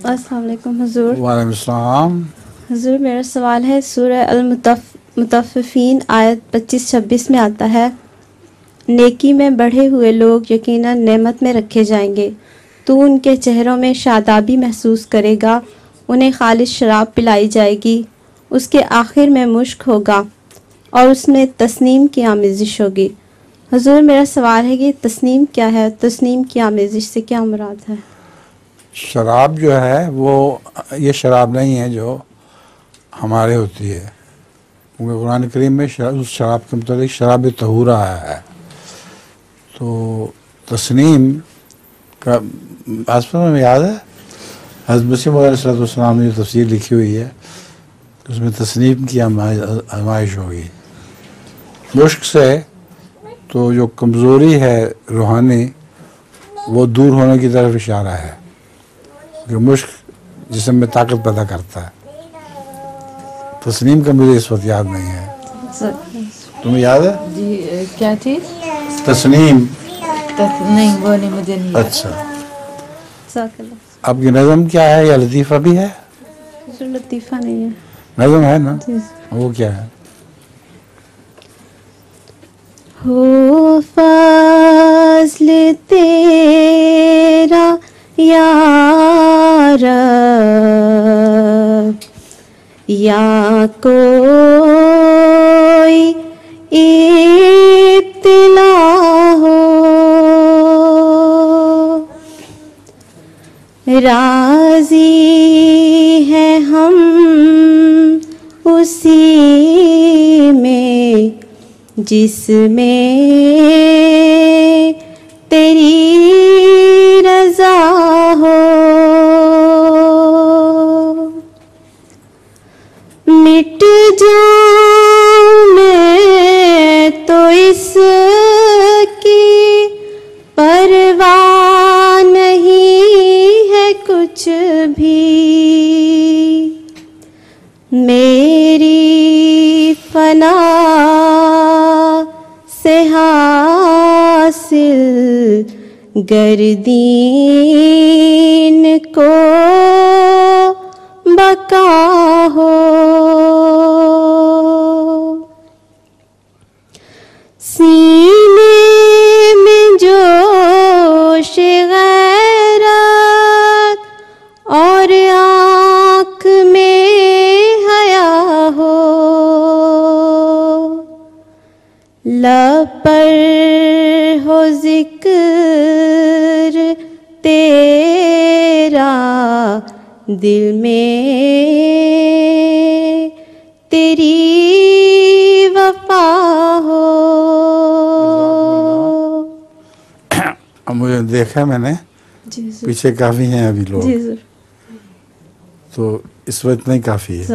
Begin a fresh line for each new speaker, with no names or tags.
السلام علیکم حضور.
وعلیکم السلام.
حضور میرا سوال ہے، سورہ المطففین آیت 25-26 میں آتا ہے، نیکی میں بڑھے ہوئے لوگ یقیناً نعمت میں رکھے جائیں گے، تو ان کے چہروں میں شادابی محسوس کرے گا، انہیں خالص شراب پلائی جائے گی، اس کے آخر میں مشک ہوگا اور اس میں تسنیم کی آمیزش ہوگی. حضور میرا سوال ہے کہ تسنیم کیا ہے؟ تسنیم کی آمیزش سے کیا مراد ہے؟
شراب جو ہے وہ یہ شراب نہیں ہے جو ہمارے ہوتی ہے، کیونکہ قرآن کریم میں اس شراب کے متعلق شراب طہورہ آیا ہے. تو تسنیم کا آس پاس میں یاد ہے حضرت مسیح علیہ السلام نے جو تفسیر لکھی ہوئی ہے اس میں تسنیم کی آزمائش ہوگی. مشک سے تو جو کمزوری ہے روحانی وہ دور ہونے کی طرف اشارہ ہے، جو مشک جسم میں طاقت پیدا کرتا ہے. تسنیم کا مجھے اس وقت یاد نہیں ہے، تمہیں یاد ہے؟
جی کیا چیز؟
تسنیم.
نہیں وہ نہیں، مجھے نہیں.
اچھا، آپ کی نظم کیا ہے یا لطیفہ بھی ہے؟
لطیفہ نہیں ہے،
نظم ہے نا. وہ کیا ہے؟
ہو فضل تیرا یا رب، یا کوئی ابتلا ہو، راضی ہیں ہم اسی میں جس میں تیری رضا ہو، مٹ جاؤں میں تو اس کی پرواہ نہیں ہے کچھ بھی، میری فنا سے حاصل گر دین کو بقا ہو، سینے میں جوش غیرت اور آنکھ میں حیا ہو، لب پر ہو ذکر تیرا، دل میں تیری وفا ہو.
اب مجھے دیکھا میں نے پیچھے کافی ہیں ابھی لوگ، تو اس وقت نہیں کافی ہے.